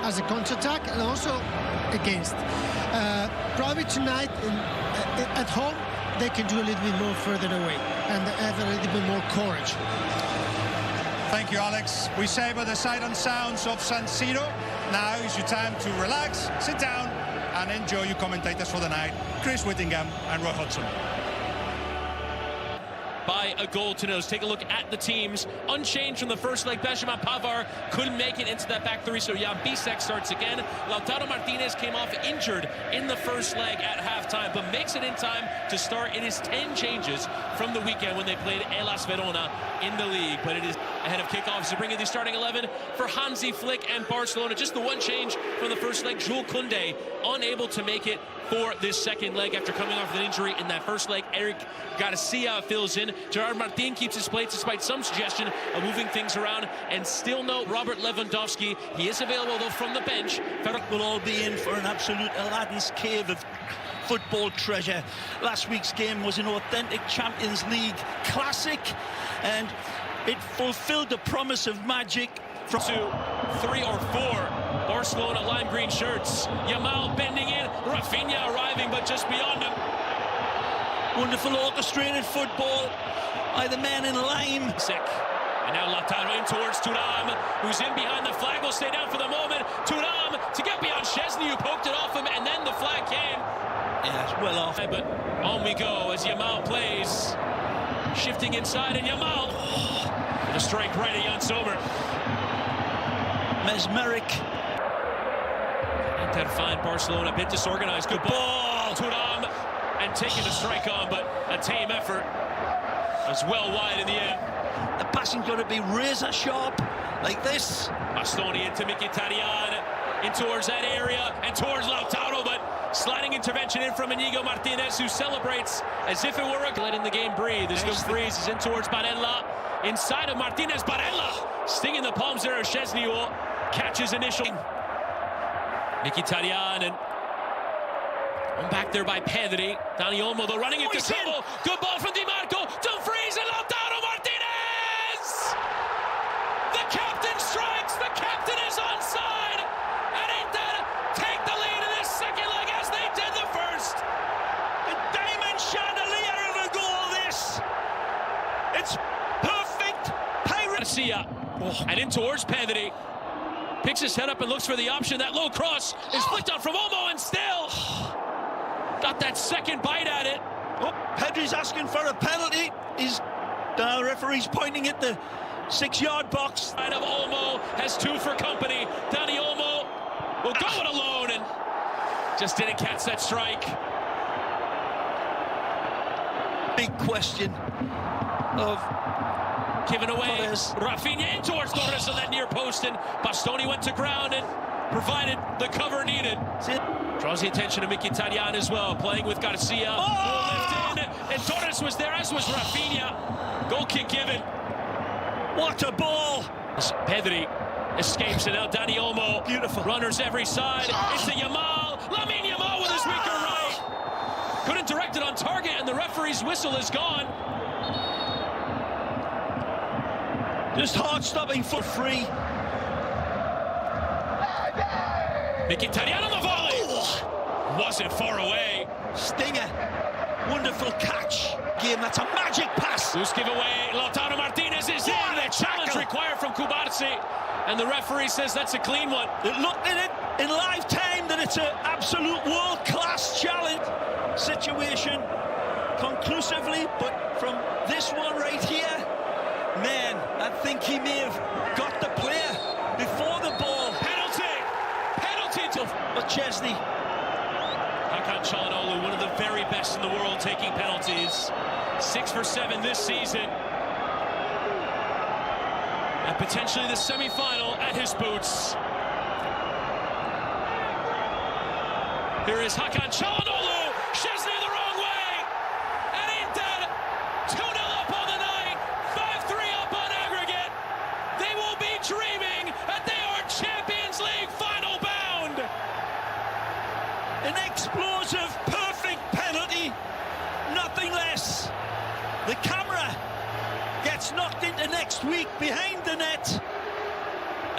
as a counter-attack and also against. Probably tonight at home they can do a little bit more further away and have a little bit more courage. Thank you, Alex. We savor the sight and sounds of San Siro. Now is your time to relax, sit down and enjoy your commentators for the night, Chris Whittingham and Roy Hodgson. By a goal to nose. Take a look at the teams. Unchanged from the first leg. Benjamin Pavard couldn't make it into that back three, so Jan Bisek starts again. Lautaro Martinez came off injured in the first leg at halftime, but makes it in time to start. It is 10 changes from the weekend when they played Hellas Verona in the league, but it is ahead of kickoffs to bring in the starting 11 for Hansi Flick and Barcelona. Just the one change from the first leg. Jules Koundé unable to make it for this second leg after coming off with an injury in that first leg. Eric Garcia fills in. Gerard Martin keeps his place despite some suggestion of moving things around, and still no Robert Lewandowski. He is available though from the bench. We'll all be in for an absolute Aladdin's cave of football treasure. Last week's game was an authentic Champions League classic, and it fulfilled the promise of magic. From 2, 3 or 4 Barcelona lime green shirts. Yamal bending in, Rafinha arriving but just beyond him. Wonderful orchestrated football by the man in lime. Sick. And now Lautaro in towards Thuram, who's in behind the flag, will stay down for the moment. Thuram to get beyond Szczesny, who poked it off him, and then the flag came. Yeah, it's well off. But on we go as Yamal plays. Shifting inside, and Yamal with a strike right at Jan Sommer. Mesmeric. Inter find Barcelona a bit disorganized. Good ball. Thuram and taking the strike on, but a team effort. As well wide in the end. The passing got to be razor sharp like this. Bastoni into Mkhitaryan, in towards that area and towards Lautaro, but sliding intervention in from Inigo Martinez, who celebrates as if it were a letting the game breathe. There's no freeze. Is in towards Barella, inside of Martinez. Barella stinging the palms there of Szczesny, who catches initial. Mkhitaryan and back there by Pedri. Dani Olmo though running into trouble. Good ball from Di Marco. Dumfries and Lautaro Martinez! The captain strikes. The captain is onside. And Inter take the lead in this second leg as they did the first. The diamond chandelier of a goal, this. It's perfect. Garcia. And in towards Pedri. Picks his head up and looks for the option. That low cross is flicked on from Olmo and still got that second bite at it. Oh, Pedri's asking for a penalty. The referee's pointing at the 6-yard box. Side of Olmo has 2 for company. Dani Olmo will go it alone and just didn't catch that strike. Big question of given away. Torres. Rafinha in towards Torres on that near post, and Bastoni went to ground and provided the cover needed. Draws the attention of Mkhitaryan as well, playing with Garcia. Oh! Lift in, and Torres was there, as was Rafinha. Goal kick given. What a ball! Pedri escapes, and now Dani Olmo. Beautiful. Runners every side. It's to Yamal. Lamine Yamal with his weaker right. Couldn't direct it on target, and the referee's whistle is gone. Just hard-stopping for free. Mkhitaryan on the volley. Wasn't far away. Stinger. Wonderful catch. Game, that's a magic pass. Loose giveaway. Lautaro Martinez is in. A challenge required from Kubarsi. And the referee says that's a clean one. It looked at it in lifetime that it's an absolute world-class challenge situation conclusively, but from this one right here, man, I think he may have got the player before the ball. Penalty to Szczesny. Hakan Çalhanoğlu, one of the very best in the world taking penalties. 6 for 7 this season. And potentially the semi-final at his boots. Here is Hakan Çalhanoğlu. Szczesny the wrong way. And Inter 2-0 up on the night. 5-3 up on aggregate. They will be dreaming that they are Champions League final bound. An explosive, perfect penalty. Nothing less. The camera gets knocked into next week behind the net.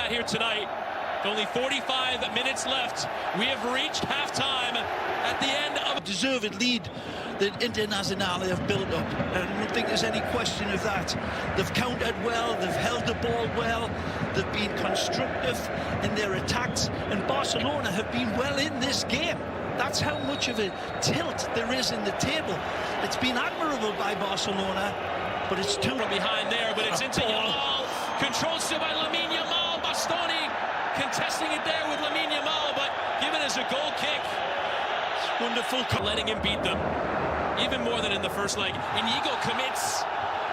Here tonight, Only 45 minutes left. We have reached halftime at the end of a deserved lead that Internazionale have built up. And I don't think there's any question of that. They've countered well, they've held the ball well, they've been constructive in their attacks, and Barcelona have been well in this game. That's how much of a tilt there is in the table. It's been admirable by Barcelona, but it's too from behind there, but it's into Yamal. Controlled still by Lamine Yamal. Bastoni contesting it there with Lamine Yamal, but given as a goal kick. Wonderful. Letting him beat them, even more than in the first leg. Inigo commits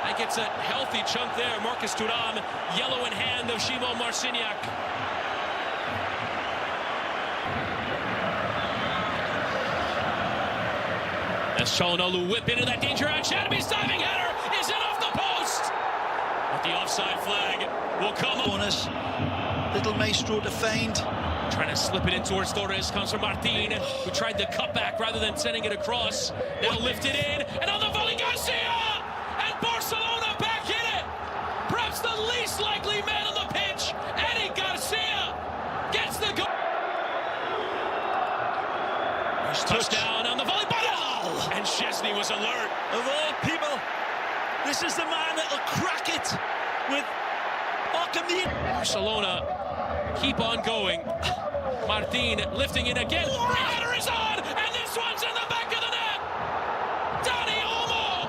and gets a healthy chunk there. Marcus Thuram, yellow in hand of Shimon Marciniak. As Çalhanoğlu whip into that danger out. Shadby's diving header is in off the post. But the offside flag will come up. Bonus. Little Maestro to feint. Trying to slip it in towards Torres. Comes from Martin, who tried the cutback rather than sending it across. Now lifted in. And on the volley, Garcia! And Barcelona back in it. Perhaps the least likely man on the pitch. Eddie Garcia gets the goal. Touchdown on the volley. And Szczesny was alert. Of all people, this is the man that'll crack it with Archimedes. Barcelona keep on going. Martin lifting it again. Header is on, and this one's in the back of the net. Dani Olmo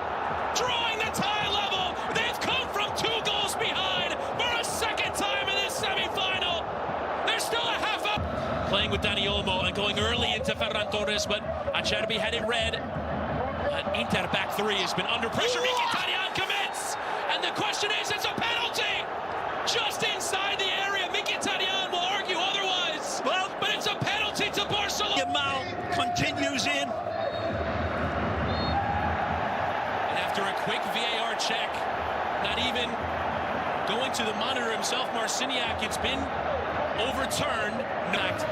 drawing the tie level. They've come from 2 goals behind for a second time in this semi-final. There's still a half up. Playing with Dani Olmo and going early into Ferran Torres, but Acerbi had it read. Inter back 3 has been under pressure. Mkhitaryan commits, and the question is, it's a penalty just inside the area. Mkhitaryan will argue otherwise, well, but it's a penalty to Barcelona. Yamal continues in, and after a quick VAR check, not even going to the monitor himself, Marciniak, it's been overturned. Fact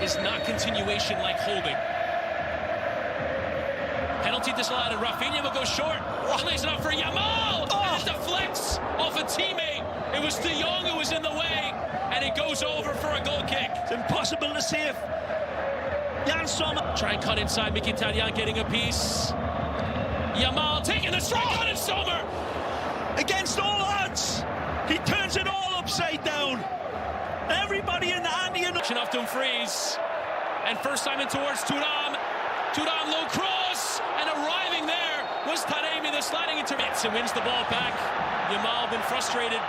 is not continuation like holding. Penalty disallowed, and Rafinha will go short. Lays it up for Yamal, and it deflects off a teammate. It was De Jong who was in the way, and it goes over for a goal kick. It's impossible to save. Jan Sommer. Try and cut inside. Mkhitaryan getting a piece. Yamal taking the strike on, and Sommer. Against all odds, he turns it all upside down. Everybody in the Andy and off Dumfries, and first time in towards Thuram. Thuram low cross, and arriving there was Taremi, the sliding intermits, and wins the ball back. Yamal been frustrated,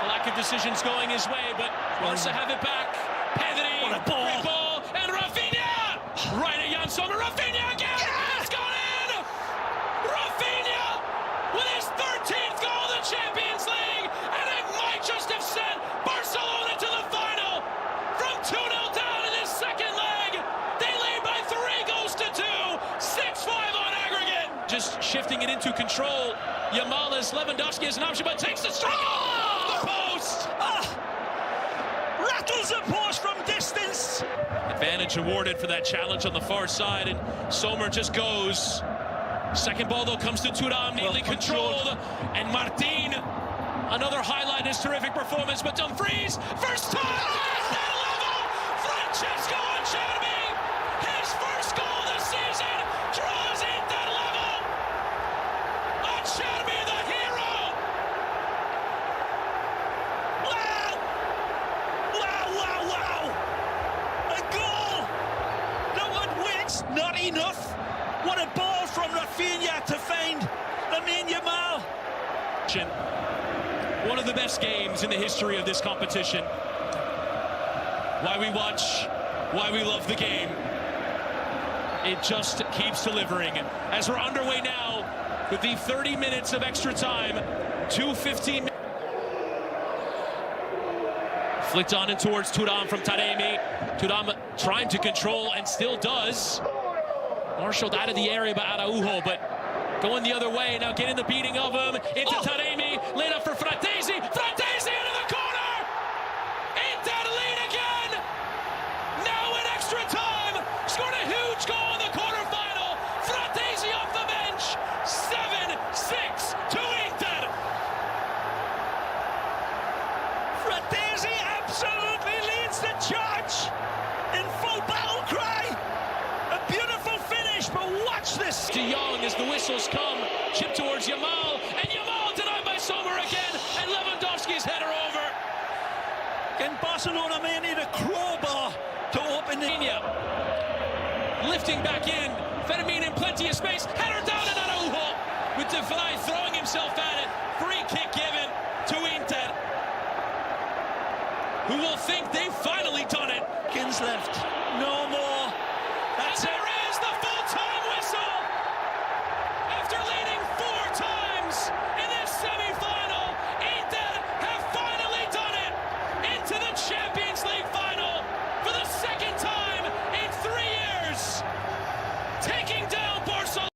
the lack of decisions going his way, but Barca have it back. Pedri, what a ball. great ball, and Rafinha, right at Jan Sommer. Rafinha again, and it's gone in. Rafinha with his 13th goal in the Champions League, and it might just have sent Barcelona to the final from 2-0 down in this second leg. They lead by 3 goals to 2, 6-5 on aggregate. Just shifting it into control. Yamal as Lewandowski is an option, but takes the strike off the post. Rattles the post from distance. Advantage awarded for that challenge on the far side, and Sommer just goes. Second ball though comes to Thuram, neatly controlled, and Martin. Another highlight in his terrific performance, but Dumfries, first time at that level, Francesco Acerbi, his first goal this season, draws in that level. Acerbi, the hero. Wow! Wow, wow, wow! A goal! No one wins, not enough. What a ball from Rafinha to find Lamine Yamal. One of the best games in the history of this competition. Why we watch, why we love the game. It just keeps delivering. As we're underway now with the 30 minutes of extra time, 2:15. Flicked on and towards Thuram from Taremi. Thuram trying to control and still does. Marshaled out of the area by Araujo, but going the other way, now getting the beating of him, into Taremi, laid up for Fratesi, Fratesi into the corner! Inter lead again! Now in extra time, scored a huge goal in the quarterfinal, Fratesi off the bench, 7-6 to Inter! Fratesi absolutely leads the the whistles come. Chip towards Yamal, and Yamal denied by Sommer again, and Lewandowski's header over. And Barcelona may need a crowbar to open the... Lifting back in, Fermin in plenty of space, header down and Araujo, with Defy throwing himself at it. Free kick given to Inter, who will think they